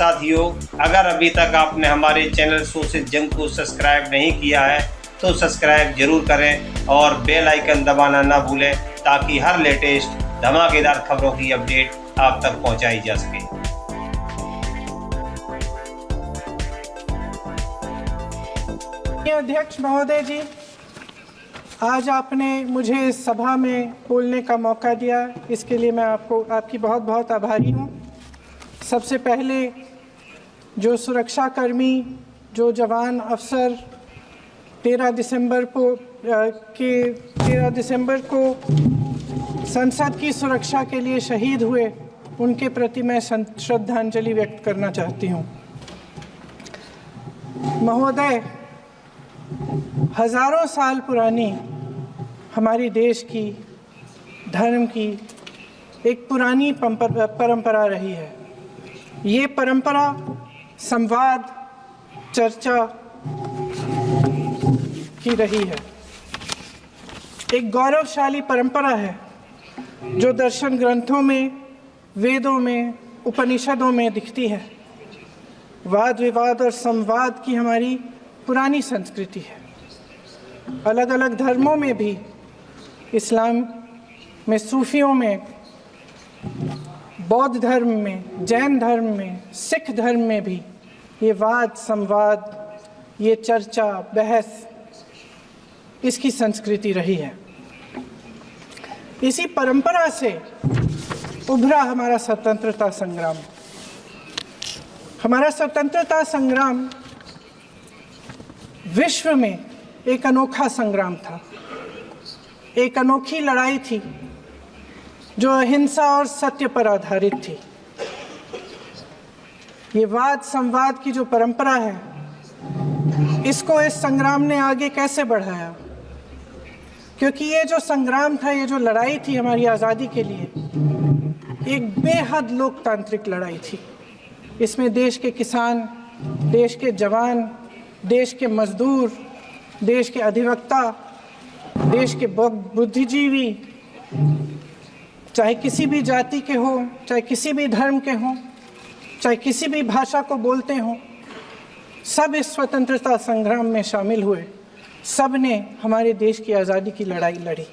साथियों, अगर अभी तक आपने हमारे चैनल सोशल जंग को सब्सक्राइब नहीं किया है तो सब्सक्राइब जरूर करें और बेल आइकन दबाना ना भूलें ताकि हर लेटेस्ट धमाकेदार खबरों की अपडेट आप तक पहुंचाई जा सके। अध्यक्ष महोदय जी, आज आपने मुझे इस सभा में बोलने का मौका दिया, इसके लिए मैं आपकी बहुत बहुत आभारी हूँ। सबसे पहले जो सुरक्षाकर्मी, जो जवान अफसर 13 दिसंबर को संसद की सुरक्षा के लिए शहीद हुए, उनके प्रति मैं श्रद्धांजलि व्यक्त करना चाहती हूँ। महोदय, हजारों साल पुरानी हमारी देश की, धर्म की एक पुरानी परंपरा रही है। ये परंपरा संवाद, चर्चा की रही है। एक गौरवशाली परंपरा है जो दर्शन ग्रंथों में, वेदों में, उपनिषदों में दिखती है। वाद विवाद और संवाद की हमारी पुरानी संस्कृति है। अलग अलग धर्मों में भी, इस्लाम में, सूफियों में, बौद्ध धर्म में, जैन धर्म में, सिख धर्म में भी ये वाद संवाद, ये चर्चा बहस, इसकी संस्कृति रही है। इसी परंपरा से उभरा हमारा स्वतंत्रता संग्राम। हमारा स्वतंत्रता संग्राम विश्व में एक अनोखा संग्राम था, एक अनोखी लड़ाई थी जो अहिंसा और सत्य पर आधारित थी। ये वाद संवाद की जो परंपरा है, इसको इस संग्राम ने आगे कैसे बढ़ाया? क्योंकि ये जो संग्राम था, ये जो लड़ाई थी हमारी आज़ादी के लिए, एक बेहद लोकतांत्रिक लड़ाई थी। इसमें देश के किसान, देश के जवान, देश के मजदूर, देश के अधिवक्ता, देश के बुद्धिजीवी, चाहे किसी भी जाति के हो, चाहे किसी भी धर्म के हों, चाहे किसी भी भाषा को बोलते हों, सब इस स्वतंत्रता संग्राम में शामिल हुए। सब ने हमारे देश की आज़ादी की लड़ाई लड़ी।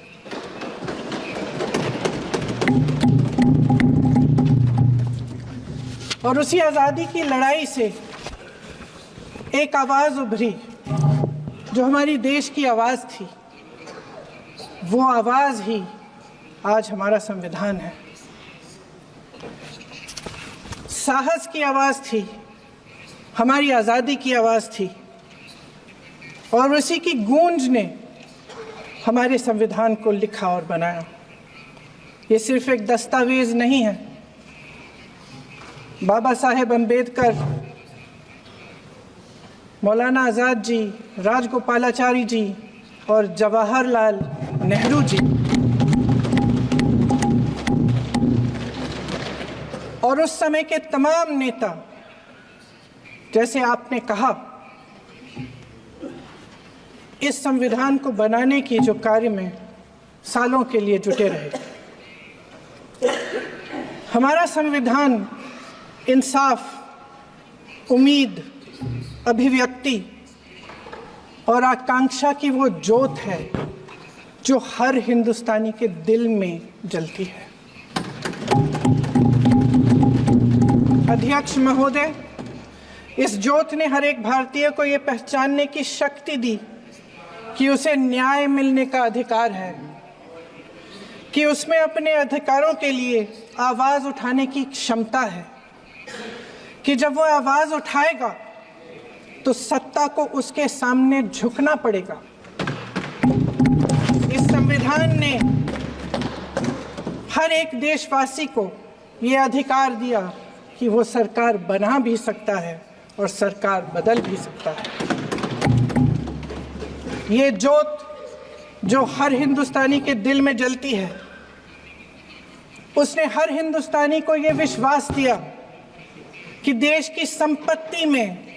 और उसी आज़ादी की लड़ाई से एक आवाज़ उभरी जो हमारी देश की आवाज़ थी। वो आवाज़ ही आज हमारा संविधान है। साहस की आवाज़ थी, हमारी आज़ादी की आवाज़ थी, और उसी की गूंज ने हमारे संविधान को लिखा और बनाया। ये सिर्फ एक दस्तावेज नहीं है। बाबा साहेब अम्बेडकर, मौलाना आज़ाद जी, राजगोपालाचारी जी और जवाहरलाल नेहरू जी और उस समय के तमाम नेता, जैसे आपने कहा, इस संविधान को बनाने की जो कार्य में सालों के लिए जुटे रहे। हमारा संविधान इंसाफ, उम्मीद, अभिव्यक्ति और आकांक्षा की वो ज्योत है जो हर हिंदुस्तानी के दिल में जलती है। अध्यक्ष महोदय, इस ज्योत ने हर एक भारतीय को ये पहचानने की शक्ति दी कि उसे न्याय मिलने का अधिकार है, कि उसमें अपने अधिकारों के लिए आवाज़ उठाने की क्षमता है, कि जब वो आवाज़ उठाएगा तो सत्ता को उसके सामने झुकना पड़ेगा। इस संविधान ने हर एक देशवासी को ये अधिकार दिया कि वो सरकार बना भी सकता है और सरकार बदल भी सकता है। ये ज्योत जो हर हिंदुस्तानी के दिल में जलती है, उसने हर हिंदुस्तानी को ये विश्वास दिया कि देश की संपत्ति में,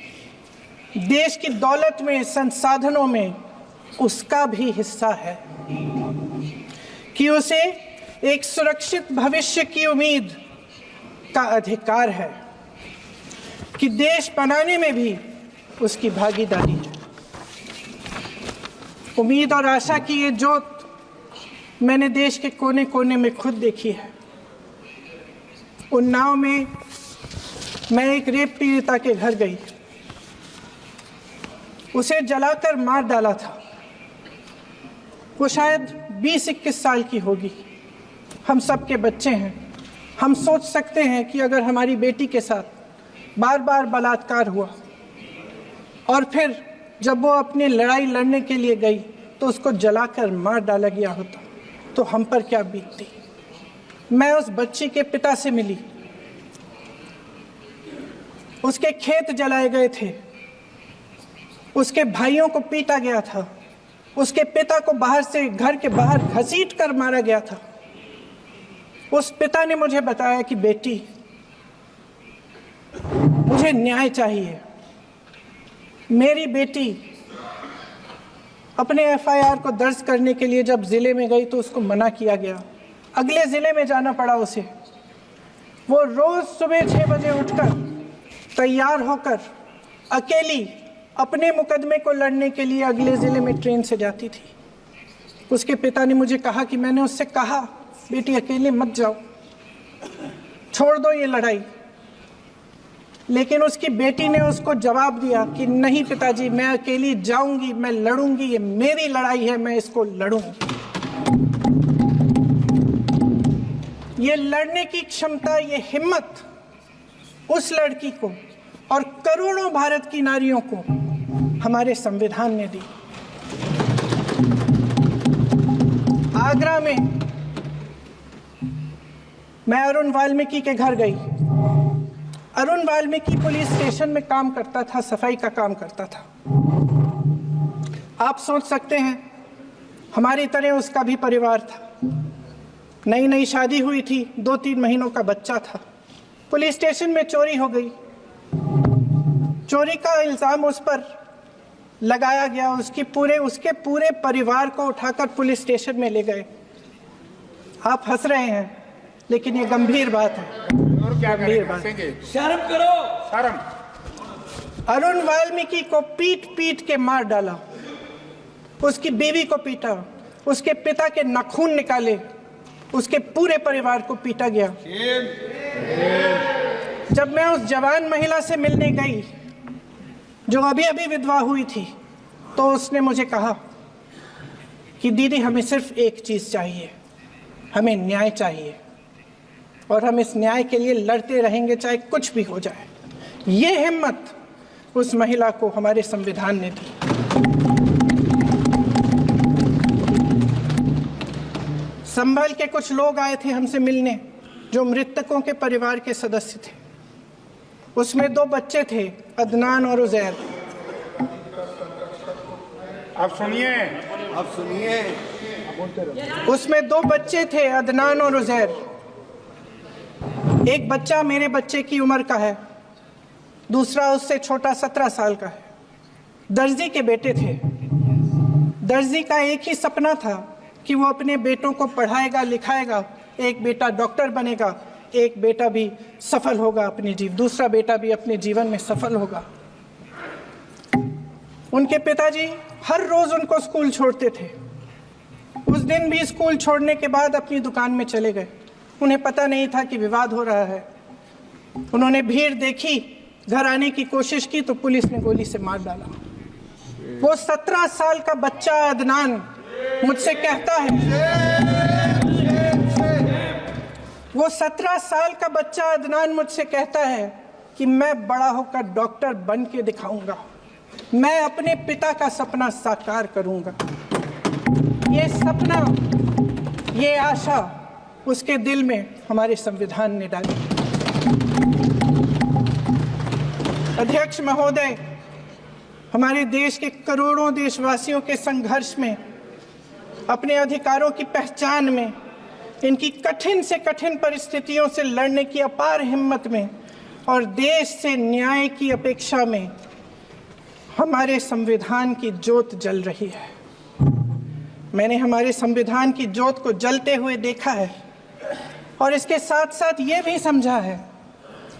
देश की दौलत में, संसाधनों में उसका भी हिस्सा है, कि उसे एक सुरक्षित भविष्य की उम्मीद का अधिकार है। कि देश बनाने में भी उसकी भागीदारी है। उम्मीद और आशा की ये जोत मैंने देश के कोने कोने में खुद देखी है। उन्नाव में मैं एक रेप पीड़िता के घर गई, उसे जलाकर मार डाला था। वो शायद 20-21 साल की होगी। हम सब के बच्चे हैं। हम सोच सकते हैं कि अगर हमारी बेटी के साथ बार बार बलात्कार हुआ और फिर जब वो अपनी लड़ाई लड़ने के लिए गई तो उसको जलाकर मार डाला गया होता तो हम पर क्या बीतती। मैं उस बच्ची के पिता से मिली। उसके खेत जलाए गए थे, उसके भाइयों को पीटा गया था, उसके पिता को बाहर से घर के बाहर घसीट कर मारा गया था। उस पिता ने मुझे बताया कि बेटी, मुझे न्याय चाहिए। मेरी बेटी अपने एफआईआर को दर्ज करने के लिए जब जिले में गई तो उसको मना किया गया। अगले जिले में जाना पड़ा उसे। वो रोज सुबह 6 बजे उठकर तैयार होकर अकेली अपने मुकदमे को लड़ने के लिए अगले ज़िले में ट्रेन से जाती थी। उसके पिता ने मुझे कहा कि मैंने उससे कहा, बेटी अकेले मत जाओ, छोड़ दो ये लड़ाई। लेकिन उसकी बेटी ने उसको जवाब दिया कि नहीं पिताजी, मैं अकेली जाऊंगी, मैं लड़ूंगी, ये मेरी लड़ाई है, मैं इसको लड़ूंगी। ये लड़ने की क्षमता, ये हिम्मत उस लड़की को और करोड़ों भारत की नारियों को हमारे संविधान ने दी। आगरा में मैं अरुण वाल्मीकि के घर गई। अरुण वाल्मीकि पुलिस स्टेशन में काम करता था, सफाई का काम करता था। आप सोच सकते हैं हमारी तरह उसका भी परिवार था। नई नई शादी हुई थी, 2-3 महीनों का बच्चा था। पुलिस स्टेशन में चोरी हो गई। चोरी का इल्ज़ाम उस पर लगाया गया। उसके पूरे परिवार को उठाकर पुलिस स्टेशन में ले गए। आप हंस रहे हैं, लेकिन ये गंभीर बात है। गंभीर बात। शर्म करो, शर्म। अरुण वाल्मीकि को पीट पीट के मार डाला, उसकी बीवी को पीटा, उसके पिता के नाखून निकाले, उसके पूरे परिवार को पीटा गया। जब मैं उस जवान महिला से मिलने गई जो अभी अभी विधवा हुई थी, तो उसने मुझे कहा कि दीदी, हमें सिर्फ एक चीज़ चाहिए, हमें न्याय चाहिए और हम इस न्याय के लिए लड़ते रहेंगे, चाहे कुछ भी हो जाए। ये हिम्मत उस महिला को हमारे संविधान ने दी। संभल के कुछ लोग आए थे हमसे मिलने, जो मृतकों के परिवार के सदस्य थे। उसमें 2 बच्चे थे, अदनान और उजैर। अब सुनिए। उसमें 2 बच्चे थे, अदनान और उजैर। एक बच्चा मेरे बच्चे की उम्र का है, दूसरा उससे छोटा 17 साल का है। दर्जी के बेटे थे। दर्जी का एक ही सपना था कि वो अपने बेटों को पढ़ाएगा, लिखाएगा। एक बेटा डॉक्टर बनेगा, एक बेटा भी सफल होगा दूसरा बेटा भी अपने जीवन में सफल होगा। उनके पिताजी हर रोज उनको स्कूल छोड़ते थे। उस दिन भी स्कूल छोड़ने के बाद अपनी दुकान में चले गए। उन्हें पता नहीं था कि विवाद हो रहा है। उन्होंने भीड़ देखी, घर आने की कोशिश की तो पुलिस ने गोली से मार डाला। वो 17 साल का बच्चा अदनान मुझसे कहता है, वो 17 साल का बच्चा अदनान मुझसे कहता है कि मैं बड़ा होकर डॉक्टर बन के दिखाऊंगा, मैं अपने पिता का सपना साकार करूंगा। ये सपना, ये आशा उसके दिल में हमारे संविधान ने डाली। अध्यक्ष महोदय, हमारे देश के करोड़ों देशवासियों के संघर्ष में, अपने अधिकारों की पहचान में, इनकी कठिन से कठिन परिस्थितियों से लड़ने की अपार हिम्मत में और देश से न्याय की अपेक्षा में हमारे संविधान की ज्योत जल रही है। मैंने हमारे संविधान की ज्योत को जलते हुए देखा है और इसके साथ साथ ये भी समझा है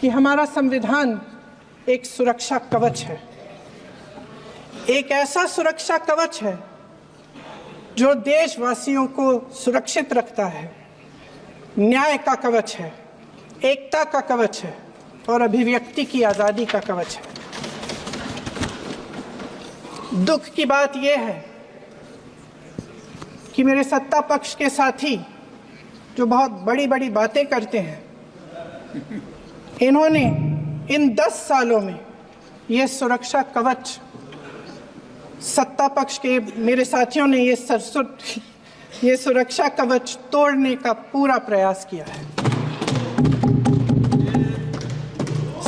कि हमारा संविधान एक सुरक्षा कवच है, एक ऐसा सुरक्षा कवच है जो देशवासियों को सुरक्षित रखता है, न्याय का कवच है, एकता का कवच है और अभिव्यक्ति की आज़ादी का कवच है। दुख की बात यह है कि मेरे सत्ता पक्ष के साथी जो बहुत बड़ी बड़ी बातें करते हैं, इन्होंने इन 10 सालों में ये सुरक्षा कवच, सत्ता पक्ष के मेरे साथियों ने ये सुरक्षा कवच तोड़ने का पूरा प्रयास किया है।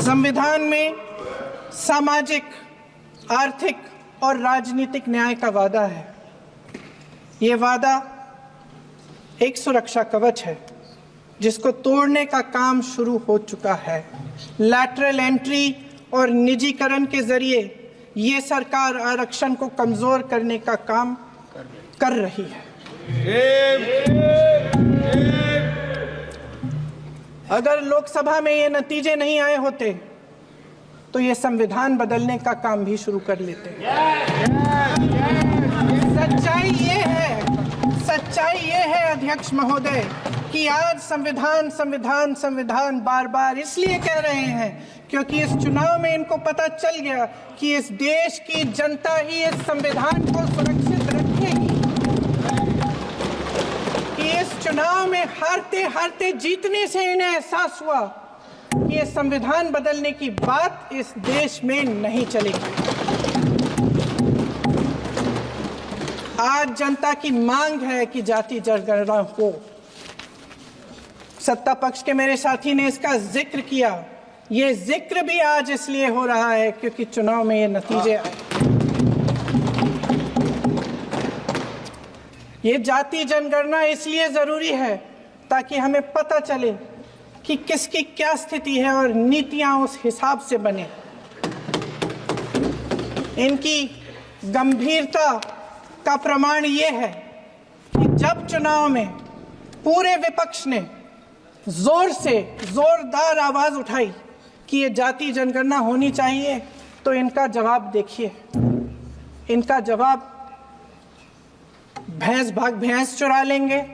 संविधान में सामाजिक, आर्थिक और राजनीतिक न्याय का वादा है। ये वादा एक सुरक्षा कवच है जिसको तोड़ने का काम शुरू हो चुका है। लैटरल एंट्री और निजीकरण के जरिए ये सरकार आरक्षण को कमजोर करने का काम कर रही है। अगर लोकसभा में ये नतीजे नहीं आए होते तो ये संविधान बदलने का काम भी शुरू कर लेते। सच्चाई ये है अध्यक्ष महोदय कि आज संविधान बार बार इसलिए कह रहे हैं क्योंकि इस चुनाव में इनको पता चल गया कि इस देश की जनता ही इस संविधान को सुरक्षित रखेगी, कि इस चुनाव में हारते हारते जीतने से इन्हें एहसास हुआ कि ये संविधान बदलने की बात इस देश में नहीं चलेगी। आज जनता की मांग है कि जाति जनगणना हो। सत्ता पक्ष के मेरे साथी ने इसका जिक्र किया। ये जिक्र भी आज इसलिए हो रहा है क्योंकि चुनाव में ये नतीजे आए। ये जाति जनगणना इसलिए जरूरी है ताकि हमें पता चले कि किसकी क्या स्थिति है और नीतियां उस हिसाब से बने। इनकी गंभीरता का प्रमाण ये है कि जब चुनाव में पूरे विपक्ष ने जोरदार आवाज उठाई कि ये जाति जनगणना होनी चाहिए, तो इनका जवाब देखिए। इनका जवाब भैंस भाग भैंस चुरा लेंगे,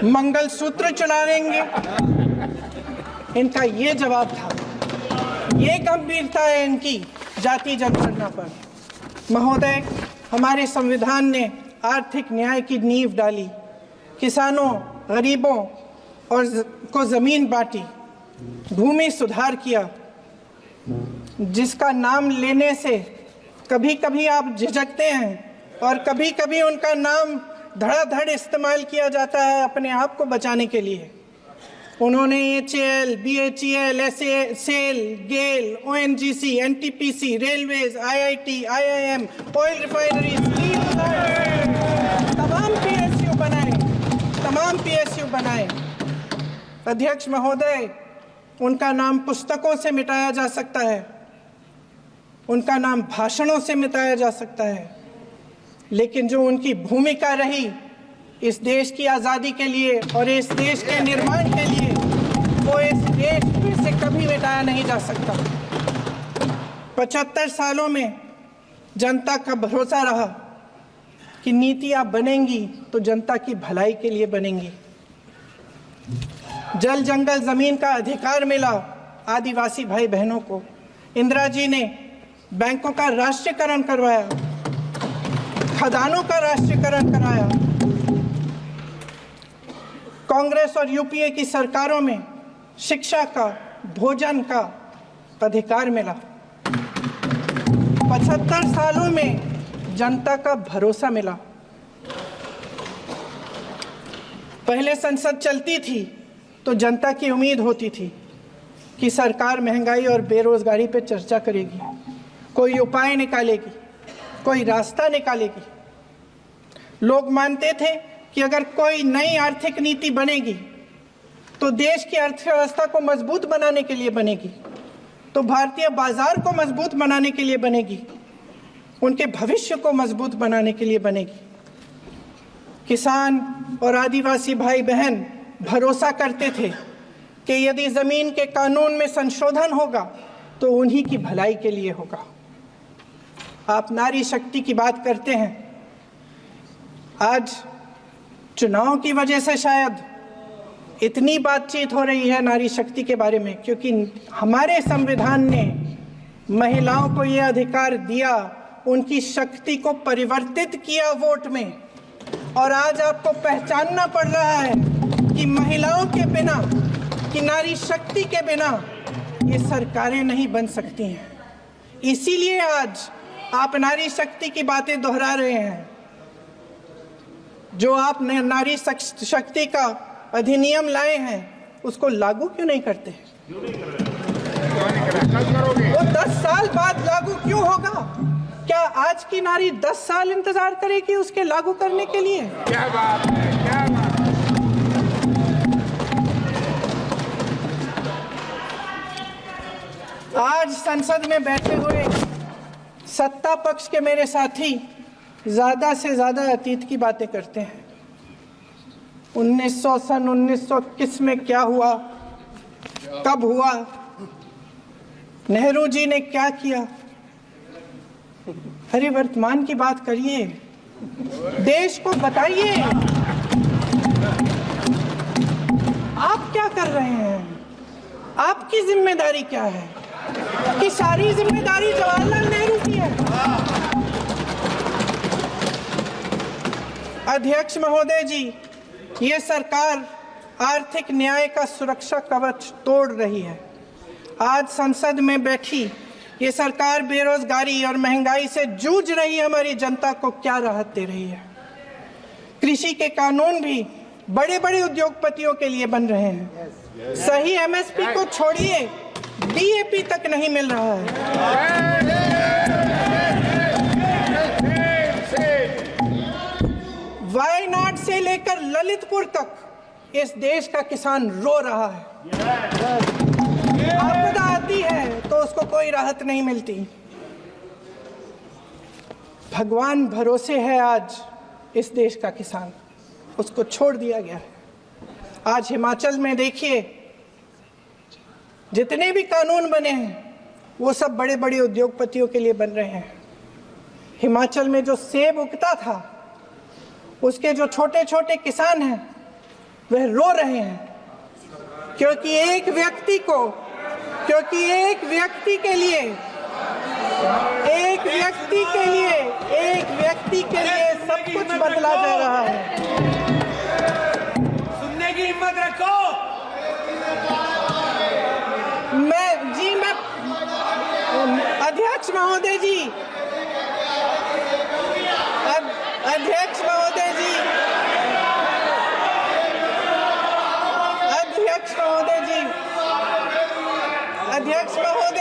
मंगलसूत्र चुरा लेंगे, इनका ये जवाब था। ये गंभीरता है इनकी जाति जनगणना पर। महोदय, हमारे संविधान ने आर्थिक न्याय की नींव डाली, किसानों, गरीबों और को जमीन बांटी, भूमि सुधार किया, जिसका नाम लेने से कभी कभी आप झिझकते हैं और कभी कभी उनका नाम धड़ाधड़ इस्तेमाल किया जाता है अपने आप को बचाने के लिए। उन्होंने HAL, BHEL, SAIL, GAIL, ONGC, NTPC, railways, IIT, IIM, oil refinery, तमाम PSU बनाए। अध्यक्ष महोदय, उनका नाम पुस्तकों से मिटाया जा सकता है, उनका नाम भाषणों से मिटाया जा सकता है, लेकिन जो उनकी भूमिका रही इस देश की आज़ादी के लिए और इस देश के निर्माण के लिए, वो इस देश से कभी मिटाया नहीं जा सकता। 75 सालों में जनता का भरोसा रहा कि नीतियाँ बनेंगी तो जनता की भलाई के लिए बनेंगी। जल जंगल जमीन का अधिकार मिला आदिवासी भाई बहनों को। इंदिरा जी ने बैंकों का राष्ट्रीयकरण करवाया, खदानों का राष्ट्रीयकरण कराया। कांग्रेस और यूपीए की सरकारों में शिक्षा का, भोजन का अधिकार मिला। 75 सालों में जनता का भरोसा मिला। पहले संसद चलती थी तो जनता की उम्मीद होती थी कि सरकार महंगाई और बेरोजगारी पर चर्चा करेगी, कोई उपाय निकालेगी, कोई रास्ता निकालेगी। लोग मानते थे कि अगर कोई नई आर्थिक नीति बनेगी तो देश की अर्थव्यवस्था को मजबूत बनाने के लिए बनेगी, तो भारतीय बाजार को मजबूत बनाने के लिए बनेगी, उनके भविष्य को मजबूत बनाने के लिए बनेगी। किसान और आदिवासी भाई बहन भरोसा करते थे कि यदि जमीन के कानून में संशोधन होगा तो उन्हीं की भलाई के लिए होगा। आप नारी शक्ति की बात करते हैं, आज चुनाव की वजह से शायद इतनी बातचीत हो रही है नारी शक्ति के बारे में, क्योंकि हमारे संविधान ने महिलाओं को ये अधिकार दिया, उनकी शक्ति को परिवर्तित किया वोट में, और आज आपको पहचानना पड़ रहा है कि महिलाओं के बिना, कि नारी शक्ति के बिना ये सरकारें नहीं बन सकती हैं। इसीलिए आज आप नारी शक्ति की बातें दोहरा रहे हैं। जो आप नारी शक्ति का अधिनियम लाए हैं उसको लागू क्यों नहीं करते? वो 10 साल बाद लागू क्यों होगा? क्या आज की नारी 10 साल इंतजार करेगी उसके लागू करने के लिए? क्या बात है, क्या बात है। आज संसद में बैठे हुए सत्ता पक्ष के मेरे साथी ज्यादा से ज्यादा अतीत की बातें करते हैं। 1900 किस में क्या हुआ, कब हुआ, नेहरू जी ने क्या किया। अरे वर्तमान की बात करिए, देश को बताइए आप क्या कर रहे हैं, आपकी जिम्मेदारी क्या है? कि सारी जिम्मेदारी जवाहरलाल नेहरू की है। अध्यक्ष महोदय जी, ये सरकार आर्थिक न्याय का सुरक्षा कवच तोड़ रही है। आज संसद में बैठी ये सरकार बेरोजगारी और महंगाई से जूझ रही हमारी जनता को क्या राहत दे रही है? कृषि के कानून भी बड़े बड़े उद्योगपतियों के लिए बन रहे हैं। सही एमएसपी को छोड़िए, डीएपी तक नहीं मिल रहा है। वायनाड से लेकर ललितपुर तक इस देश का किसान रो रहा है। आपदा आती है तो उसको कोई राहत नहीं मिलती। भगवान भरोसे है आज इस देश का किसान, उसको छोड़ दिया गया है। आज हिमाचल में देखिए, जितने भी कानून बने हैं वो सब बड़े बड़े उद्योगपतियों के लिए बन रहे हैं। हिमाचल में जो सेब उगता था, उसके जो छोटे छोटे किसान हैं वह रो रहे हैं, क्योंकि एक व्यक्ति के लिए सब कुछ बदला जा रहा है। सुनने की हिम्मत रखो। अध्यक्ष महोदय जी, अध्यक्ष महोदय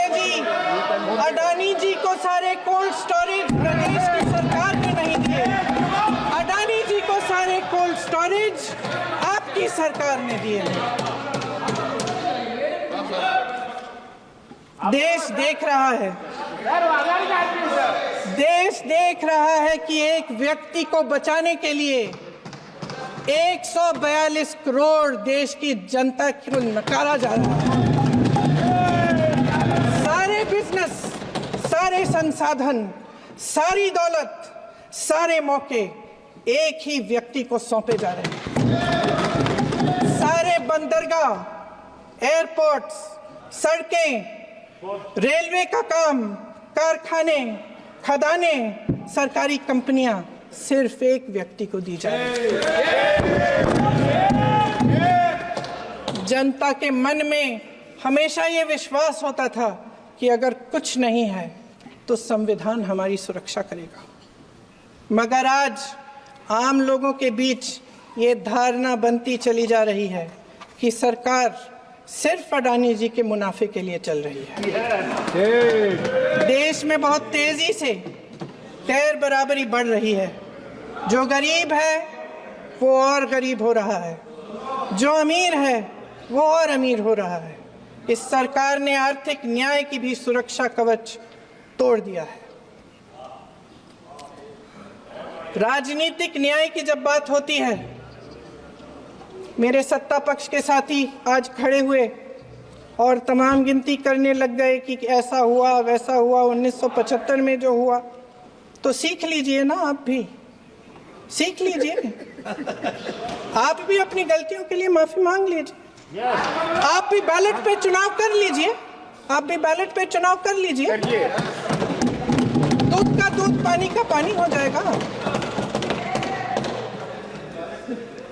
जी, अडानी जी को सारे कोल्ड स्टोरेज प्रदेश की सरकार ने नहीं दिए। अडानी जी को सारे कोल्ड स्टोरेज आपकी सरकार ने दिए हैं। देश देख रहा है कि एक व्यक्ति को बचाने के लिए 142 करोड़ देश की जनता को नकारा जा रहा है। सारे बिजनेस, सारे संसाधन, सारी दौलत, सारे मौके एक ही व्यक्ति को सौंपे जा रहे हैं। सारे बंदरगाह, एयरपोर्ट्स, सड़कें, रेलवे का काम, कारखाने, खदाने, सरकारी कंपनियां सिर्फ एक व्यक्ति को दी जा रही है। जनता के मन में हमेशा ये विश्वास होता था कि अगर कुछ नहीं है तो संविधान हमारी सुरक्षा करेगा, मगर आज आम लोगों के बीच ये धारणा बनती चली जा रही है कि सरकार सिर्फ अडानी जी के मुनाफे के लिए चल रही है। देश में बहुत तेजी से गैर बराबरी बढ़ रही है। जो गरीब है वो और गरीब हो रहा है, जो अमीर है वो और अमीर हो रहा है। इस सरकार ने आर्थिक न्याय की भी सुरक्षा कवच तोड़ दिया है। राजनीतिक न्याय की जब बात होती है, मेरे सत्ता पक्ष के साथी आज खड़े हुए और तमाम गिनती करने लग गए कि ऐसा हुआ वैसा हुआ 1975 में जो हुआ। तो सीख लीजिए ना, आप भी सीख लीजिए, आप भी अपनी गलतियों के लिए माफी मांग लीजिए। आप भी बैलेट पे चुनाव कर लीजिए, आप भी बैलेट पे चुनाव कर लीजिए, दूध का दूध पानी का पानी हो जाएगा।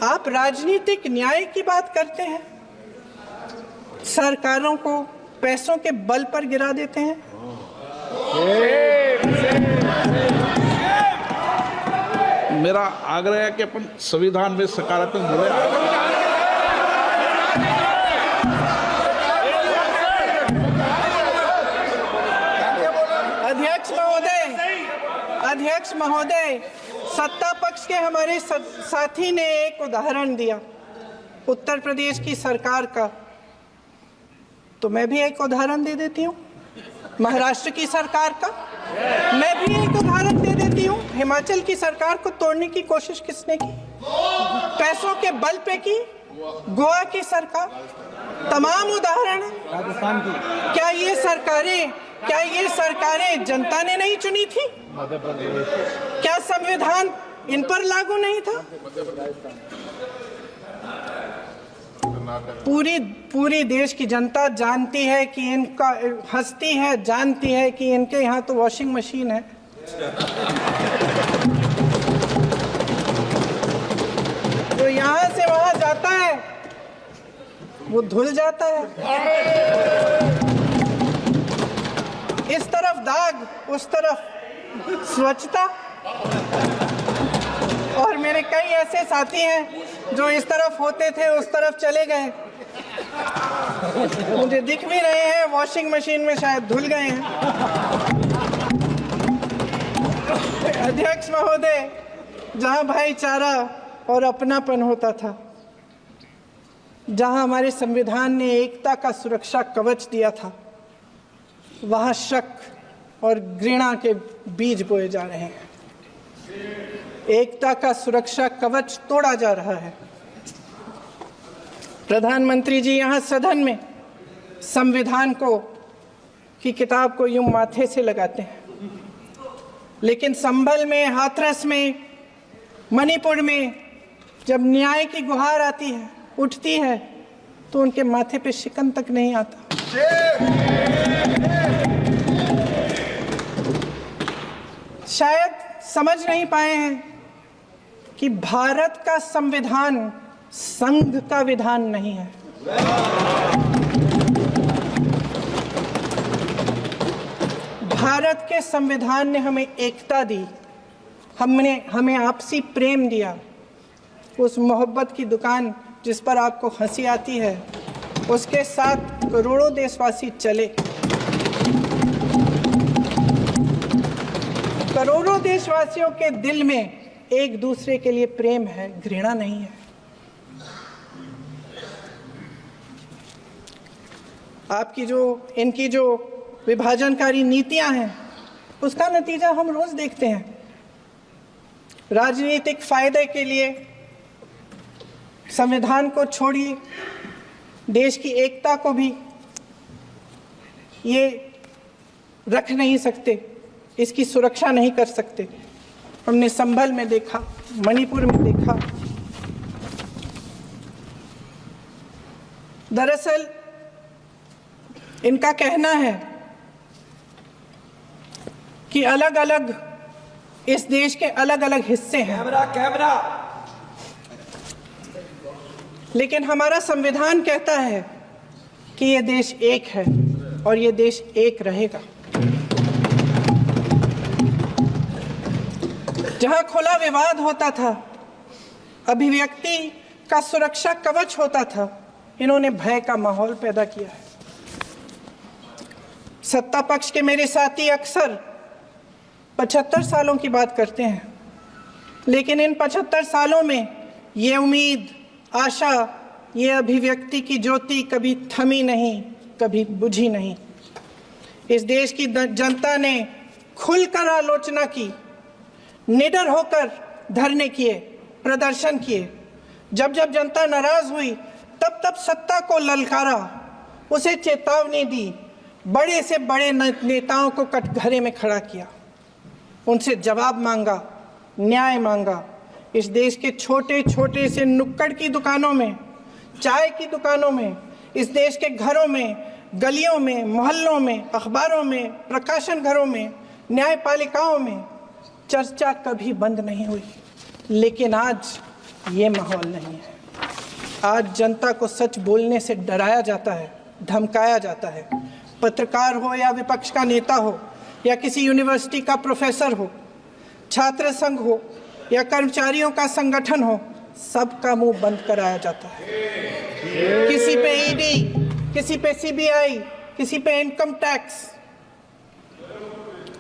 आप राजनीतिक न्याय की बात करते हैं, सरकारों को पैसों के बल पर गिरा देते हैं। मेरा आग्रह है कि अपन संविधान में सकारात्मक बोले। अध्यक्ष महोदय, सत्ता पक्ष के हमारे साथी ने एक उदाहरण दिया उत्तर प्रदेश की सरकार का, तो मैं भी एक उदाहरण दे देती हूँ महाराष्ट्र की सरकार का। मैं भी एक उदाहरण दे देती हूँ हिमाचल की सरकार को तोड़ने की कोशिश किसने की, पैसों के बल पे की, गोवा की सरकार। तमाम उदाहरण है। राजस्थान की क्या ये सरकारें जनता ने नहीं चुनी थी? क्या संविधान इन पर लागू नहीं था? पूरी देश की जनता जानती है कि इनका हंसती है, जानती है कि इनके यहाँ तो वॉशिंग मशीन है। जो यहाँ से वहां जाता है वो धुल जाता है। इस तरफ दाग, उस तरफ स्वच्छता। और मेरे कई ऐसे साथी हैं जो इस तरफ होते थे उस तरफ चले गए, मुझे दिख भी रहे हैं, वॉशिंग मशीन में शायद धुल गए हैं। अध्यक्ष महोदय, जहां भाईचारा और अपनापन होता था, जहां हमारे संविधान ने एकता का सुरक्षा कवच दिया था, वहां शक और घृणा के बीज बोए जा रहे हैं। एकता का सुरक्षा कवच तोड़ा जा रहा है। प्रधानमंत्री जी यहाँ सदन में संविधान की किताब को यूं माथे से लगाते हैं, लेकिन संभल में, हाथरस में, मणिपुर में जब न्याय की गुहार आती है, उठती है, तो उनके माथे पे शिकन तक नहीं आता। शायद समझ नहीं पाए हैं कि भारत का संविधान संघ का विधान नहीं है। भारत के संविधान ने हमें एकता दी, हमें आपसी प्रेम दिया। उस मोहब्बत की दुकान जिस पर आपको हंसी आती है, उसके साथ करोड़ों देशवासी चले। करोड़ों देशवासियों के दिल में एक दूसरे के लिए प्रेम है, घृणा नहीं है। इनकी जो विभाजनकारी नीतियां हैं, उसका नतीजा हम रोज देखते हैं। राजनीतिक फायदे के लिए संविधान को छोड़िए, देश की एकता को भी ये रख नहीं सकते, इसकी सुरक्षा नहीं कर सकते। हमने संभल में देखा, मणिपुर में देखा। दरअसल इनका कहना है कि अलग अलग इस देश के अलग अलग हिस्से हैं। कैमरा। लेकिन हमारा संविधान कहता है कि ये देश एक है और ये देश एक रहेगा। जहां खुला विवाद होता था, अभिव्यक्ति का सुरक्षा कवच होता था, इन्होंने भय का माहौल पैदा किया है। सत्ता पक्ष के मेरे साथी अक्सर 75 सालों की बात करते हैं, लेकिन इन 75 सालों में ये उम्मीद, आशा, ये अभिव्यक्ति की ज्योति कभी थमी नहीं, कभी बुझी नहीं। इस देश की जनता ने खुलकर आलोचना की, निडर होकर धरने किए, प्रदर्शन किए। जब जब जनता नाराज हुई, तब तब सत्ता को ललकारा, उसे चेतावनी दी, बड़े से बड़े नेताओं को कटघरे में खड़ा किया, उनसे जवाब मांगा, न्याय मांगा। इस देश के छोटे छोटे से नुक्कड़ की दुकानों में, चाय की दुकानों में, इस देश के घरों में, गलियों में, मोहल्लों में, अखबारों में, प्रकाशन घरों में, न्यायपालिकाओं में चर्चा कभी बंद नहीं हुई। लेकिन आज ये माहौल नहीं है। आज जनता को सच बोलने से डराया जाता है, धमकाया जाता है। पत्रकार हो या विपक्ष का नेता हो या किसी यूनिवर्सिटी का प्रोफेसर हो, छात्र संघ हो या कर्मचारियों का संगठन हो, सबका मुंह बंद कराया जाता है। किसी पे ईडी, किसी पे सीबीआई, किसी पे इनकम टैक्स,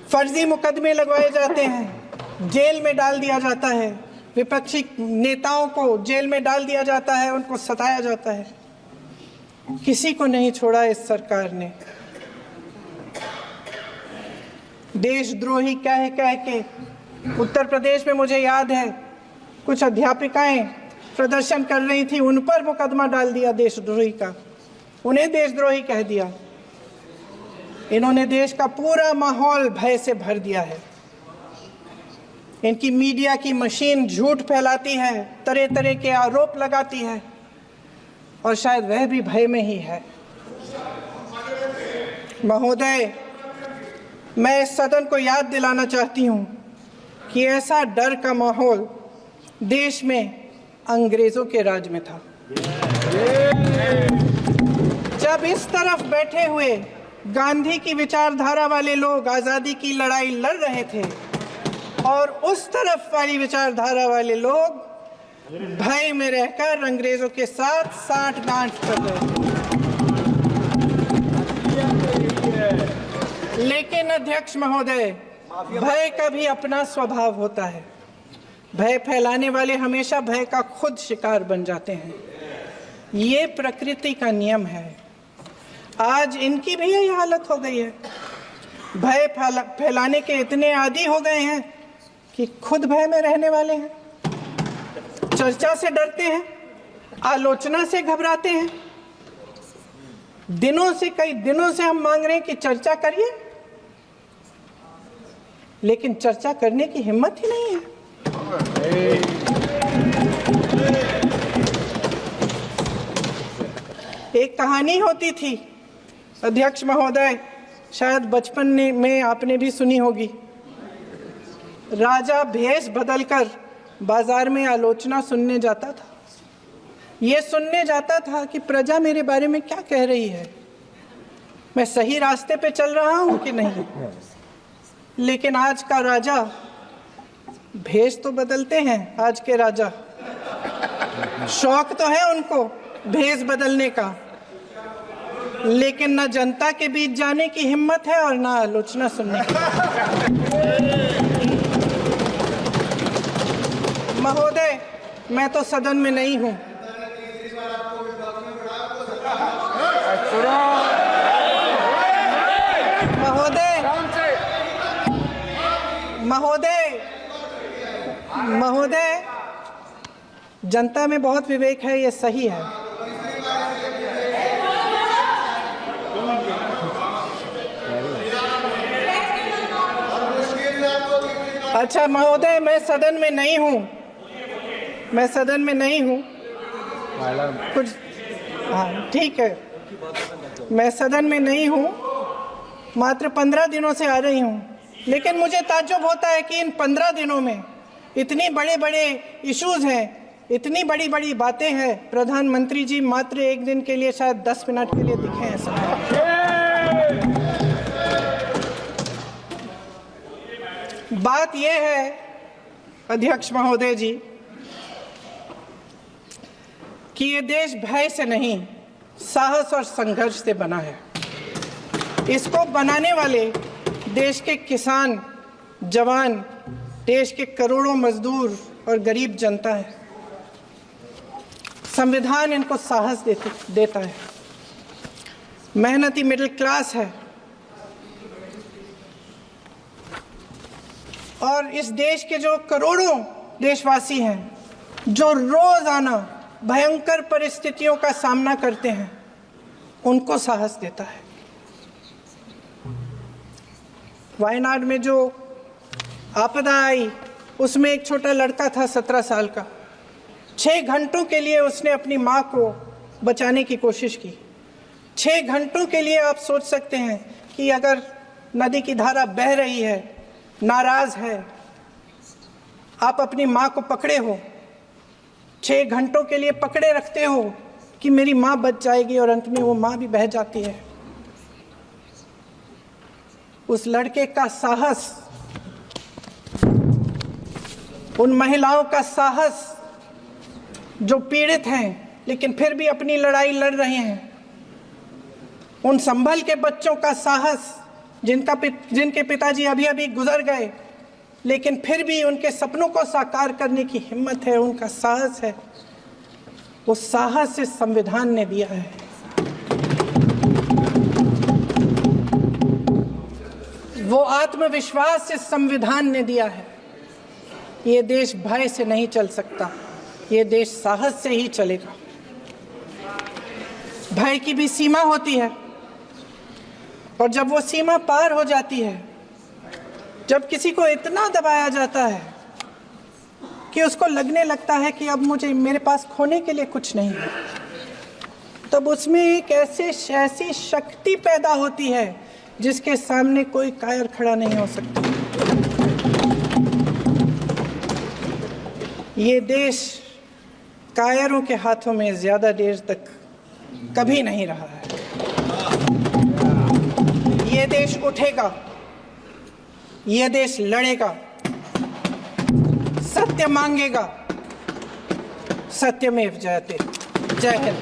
फर्जी मुकदमे लगवाए जाते हैं, जेल में डाल दिया जाता है, विपक्षी नेताओं को जेल में डाल दिया जाता है, उनको सताया जाता है। किसी को नहीं छोड़ा इस सरकार ने। देशद्रोही कह के उत्तर प्रदेश में मुझे याद है कुछ अध्यापिकाएं प्रदर्शन कर रही थी, उन पर मुकदमा डाल दिया देशद्रोही का, उन्हें देशद्रोही कह दिया। इन्होंने देश का पूरा माहौल भय से भर दिया है। इनकी मीडिया की मशीन झूठ फैलाती है, तरह तरह के आरोप लगाती है, और शायद वह भी भय में ही है। महोदय, मैं इस सदन को याद दिलाना चाहती हूँ कि ऐसा डर का माहौल देश में अंग्रेजों के राज में था। जब इस तरफ बैठे हुए गांधी की विचारधारा वाले लोग आज़ादी की लड़ाई लड़ रहे थे और उस तरफ वाली विचारधारा वाले लोग भय में रहकर अंग्रेजों के साथ साठगांठ कर रहे थे। लेकिन अध्यक्ष महोदय, भय का भी अपना स्वभाव होता है। भय फैलाने वाले हमेशा भय का खुद शिकार बन जाते हैं। ये प्रकृति का नियम है। आज इनकी भी यही हालत हो गई है। भय फैलाने के इतने आदी हो गए हैं कि खुद भय में रहने वाले हैं, चर्चा से डरते हैं, आलोचना से घबराते हैं। कई दिनों से हम मांग रहे हैं कि चर्चा करिए, लेकिन चर्चा करने की हिम्मत ही नहीं है। एक कहानी होती थी अध्यक्ष महोदय, शायद बचपन में आपने भी सुनी होगी। राजा भेष बदलकर बाजार में आलोचना सुनने जाता था। ये सुनने जाता था कि प्रजा मेरे बारे में क्या कह रही है, मैं सही रास्ते पे चल रहा हूं कि नहीं। लेकिन आज का राजा, भेष तो बदलते हैं आज के राजा, शौक तो है उनको भेष बदलने का, लेकिन न जनता के बीच जाने की हिम्मत है और न आलोचना सुनने की। महोदय, मैं तो सदन में नहीं हूं। महोदय, जनता में बहुत विवेक है, ये सही है। अच्छा महोदय, मैं सदन में नहीं हूँ, कुछ हाँ ठीक है, मैं सदन में नहीं हूँ, मात्र 15 दिनों से आ रही हूँ। लेकिन मुझे ताज्जुब होता है कि इन 15 दिनों में इतनी बड़े इश्यूज हैं, इतनी बड़ी बातें हैं, प्रधानमंत्री जी मात्र एक दिन के लिए शायद 10 मिनट के लिए दिखे हैं सब। बात यह है अध्यक्ष महोदय जी कि ये देश भय से नहीं, साहस और संघर्ष से बना है। इसको बनाने वाले देश के किसान, जवान, देश के करोड़ों मजदूर और गरीब जनता है। संविधान इनको साहस देता है। मेहनती मिडिल क्लास है। और इस देश के जो करोड़ों देशवासी हैं, जो रोजाना भयंकर परिस्थितियों का सामना करते हैं, उनको साहस देता है। वायनाड में जो आपदा आई उसमें एक छोटा लड़का था 17 साल का। 6 घंटों के लिए उसने अपनी माँ को बचाने की कोशिश की। 6 घंटों के लिए आप सोच सकते हैं कि अगर नदी की धारा बह रही है, नाराज है, आप अपनी माँ को पकड़े हो, 6 घंटों के लिए पकड़े रखते हो कि मेरी माँ बच जाएगी, और अंत में वो माँ भी बह जाती है। उस लड़के का साहस, उन महिलाओं का साहस जो पीड़ित हैं लेकिन फिर भी अपनी लड़ाई लड़ रहे हैं, उन संभल के बच्चों का साहस जिनके पिताजी अभी अभी गुजर गए लेकिन फिर भी उनके सपनों को साकार करने की हिम्मत है, उनका साहस है, वो साहस इस संविधान ने दिया है। वो आत्मविश्वास इस संविधान ने दिया है। ये देश भय से नहीं चल सकता, ये देश साहस से ही चलेगा। भय की भी सीमा होती है, और जब वो सीमा पार हो जाती है, जब किसी को इतना दबाया जाता है कि उसको लगने लगता है कि अब मेरे पास खोने के लिए कुछ नहीं है, तब उसमें एक ऐसी शक्ति पैदा होती है जिसके सामने कोई कायर खड़ा नहीं हो सकता। ये देश कायरों के हाथों में ज्यादा देर तक कभी नहीं रहा है। ये देश उठेगा, ये देश लड़ेगा, सत्य मांगेगा, सत्यमेव जयते। जय हिंद।